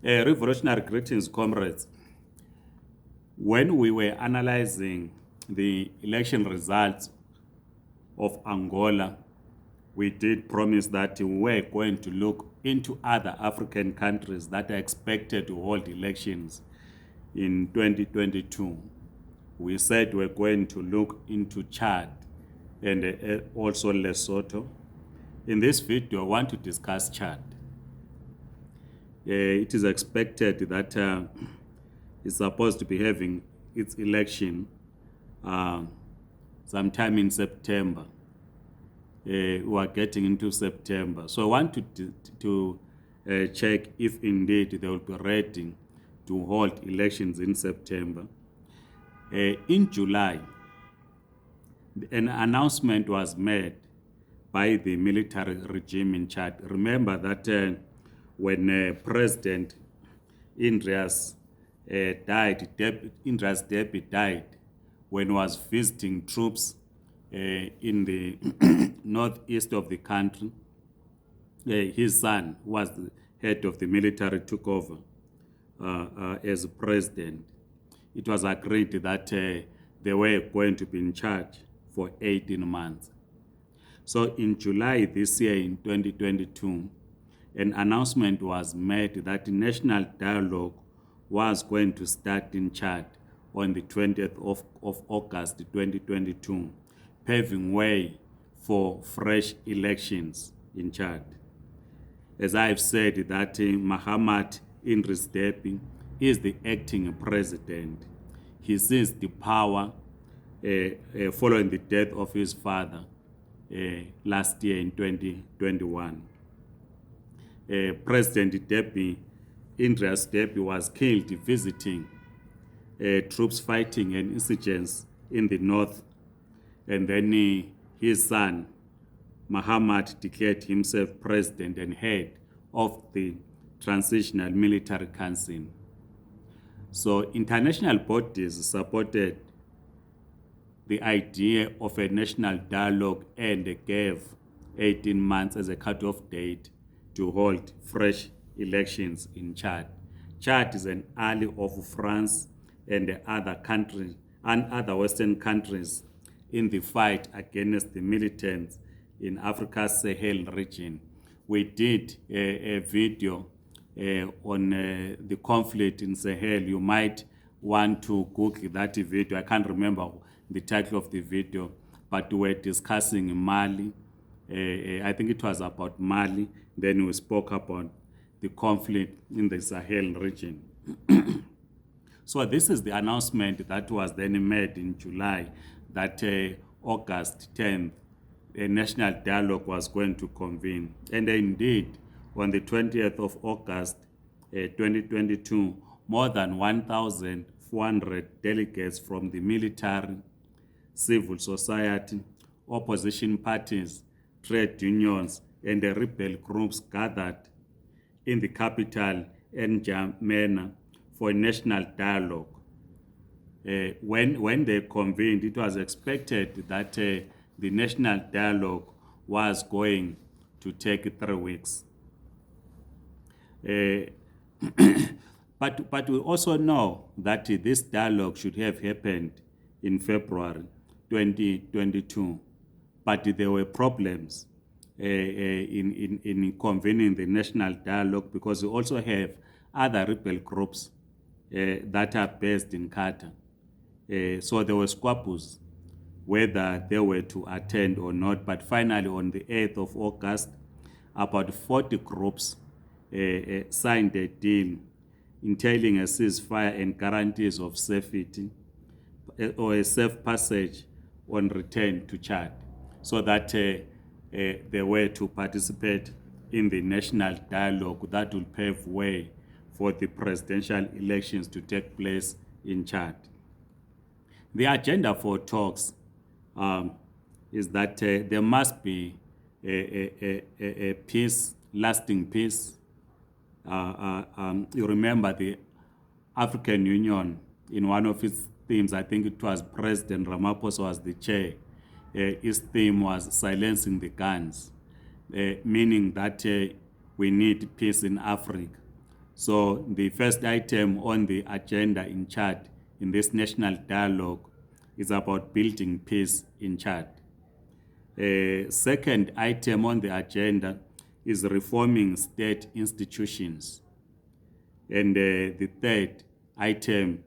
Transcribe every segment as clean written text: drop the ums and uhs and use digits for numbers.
Revolutionary greetings, comrades. When we were analyzing the election results of Angola, we did promise that we were going to look into other African countries that are expected to hold elections in 2022. We said we're going to look into Chad and also Lesotho. In this video, I want to discuss Chad. It is expected that it's supposed to be having its election sometime in September. We are getting into September. So I want to check if indeed they will be ready to hold elections in September. In July, an announcement was made by the military regime in Chad. Remember that when President Idriss died, Idriss Déby died when he was visiting troops in the northeast of the country. His son, who was the head of the military, took over as president. It was agreed that they were going to be in charge for 18 months. So in July this year, in 2022, an announcement was made that the national dialogue was going to start in Chad on the 20th of August 2022, paving way for fresh elections in Chad. As I've said, that Mahamat Idriss Déby is the acting president. He seized the power following the death of his father last year in 2021. President Idriss Déby was killed visiting troops fighting an insurgents in the north, and then his son Mahamat declared himself president and head of the Transitional Military Council. So international bodies supported the idea of a national dialogue and gave 18 months as a cutoff date to hold fresh elections in Chad. Chad is an ally of France and other countries and other Western countries in the fight against the militants in Africa's Sahel region. We did a video on the conflict in Sahel. You might want to Google that video. I can't remember the title of the video, but we were discussing Mali. I think it was about Mali. Then we spoke about the conflict in the Sahel region. So this is the announcement that was then made in July that August 10th, a national dialogue was going to convene. And indeed, on the 20th of August 2022, more than 1,400 delegates from the military, civil society, opposition parties, trade unions, and the rebel groups gathered in the capital, N'Djamena, for a national dialogue. When they convened, it was expected that the national dialogue was going to take 3 weeks. But we also know that this dialogue should have happened in February 2022. But there were problems in convening the national dialogue because we also have other rebel groups that are based in Qatar. So there were squabbles whether they were to attend or not. But finally, on the 8th of August, about 40 groups signed a deal entailing a ceasefire and guarantees of safety or a safe passage on return to Chad, so that they were to participate in the national dialogue that will pave way for the presidential elections to take place in Chad. The agenda for talks is that there must be a peace, lasting peace. You remember the African Union, in one of its themes, I think it was President Ramaphosa was the chair, his theme was silencing the guns, meaning that we need peace in Africa. So the first item on the agenda in Chad in this national dialogue is about building peace in Chad. Second item on the agenda is reforming state institutions. And the third item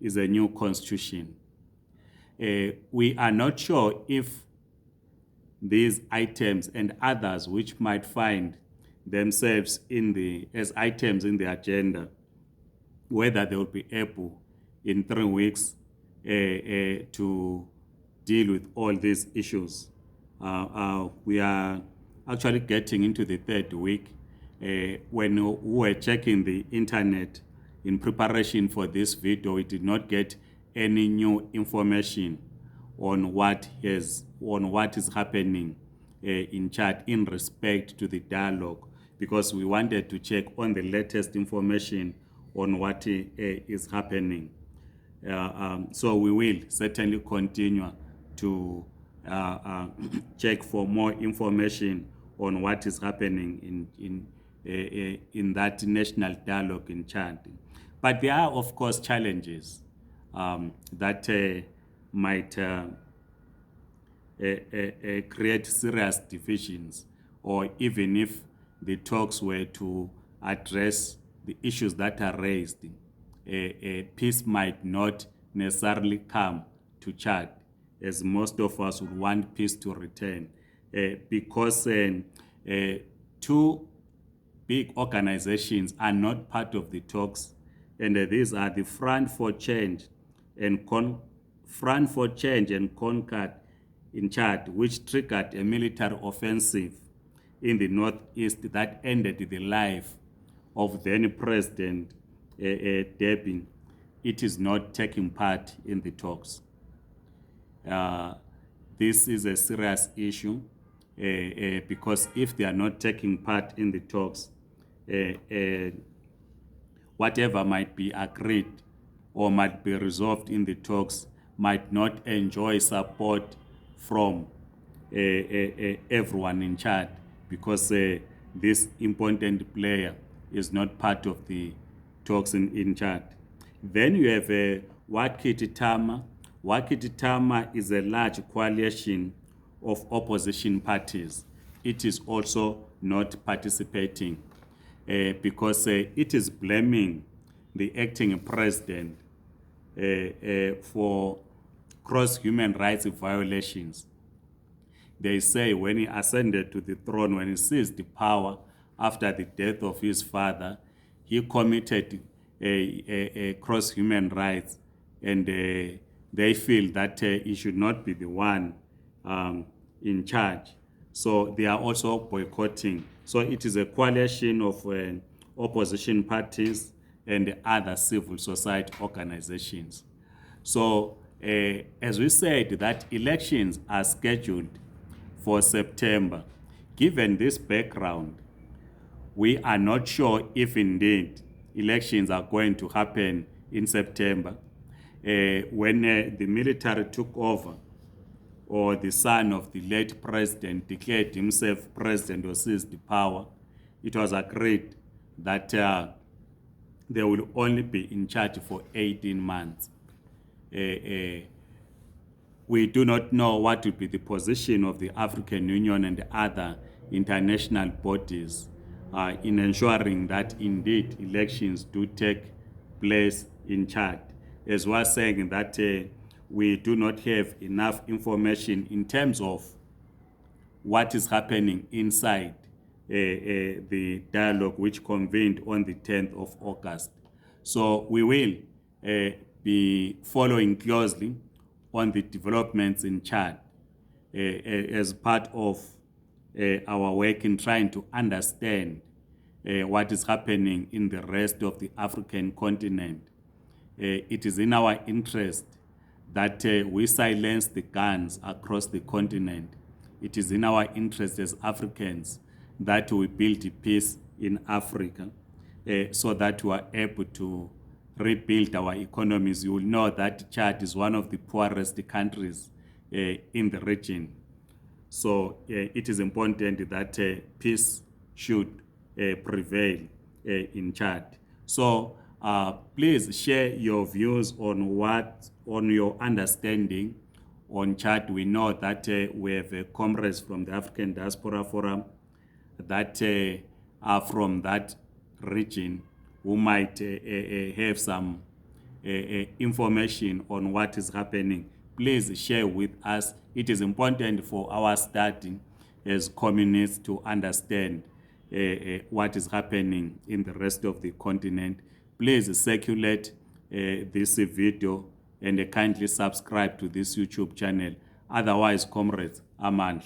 is a new constitution. We are not sure if these items and others which might find themselves as items in the agenda, whether they will be able in 3 weeks to deal with all these issues. We are actually getting into the third week. When we were checking the internet in preparation for this video, we did not get any new information on what is happening in Chad in respect to the dialogue, because we wanted to check on the latest information on what is happening. So we will certainly continue to check for more information on what is happening in that national dialogue in Chad. But there are, of course, challenges that might create serious divisions, or even if the talks were to address the issues that are raised, peace might not necessarily come to Chad, as most of us would want peace to return, because two big organizations are not part of the talks, and these are the Front for Change and Concord in Chad, which triggered a military offensive in the northeast that ended the life of then President Deby. It is not taking part in the talks. This is a serious issue because if they are not taking part in the talks, whatever might be agreed or might be resolved in the talks might not enjoy support from everyone in Chad, because this important player is not part of the talks in Chad. Then you have Wakiti Tama. Wakiti Tama is a large coalition of opposition parties. It is also not participating because it is blaming the acting president for gross human rights violations. They say when he ascended to the throne, when he seized the power after the death of his father, he committed gross human rights, and they feel that he should not be the one in charge. So they are also boycotting. So it is a coalition of opposition parties and other civil society organizations. So as we said, that elections are scheduled for September. Given this background, we are not sure if indeed elections are going to happen in September. When the military took over, or the son of the late president declared himself president or seized the power, it was agreed that they will only be in charge for 18 months. We do not know what will be the position of the African Union and other international bodies in ensuring that indeed elections do take place in Chad, as well as saying that we do not have enough information in terms of what is happening inside the dialogue which convened on the 10th of August. So we will be following closely on the developments in Chad as part of our work in trying to understand what is happening in the rest of the African continent. It is in our interest that we silence the guns across the continent. It is in our interest as Africans that we build peace in Africa so that we are able to rebuild our economies. You will know that Chad is one of the poorest countries in the region. So it is important that peace should prevail in Chad. So please share your views on your understanding on Chad. We know that we have comrades from the African Diaspora Forum that are from that region who might have some information on what is happening. Please share with us. It is important for our study as communists to understand what is happening in the rest of the continent. Please circulate this video and kindly subscribe to this YouTube channel. Otherwise, comrades, amandla.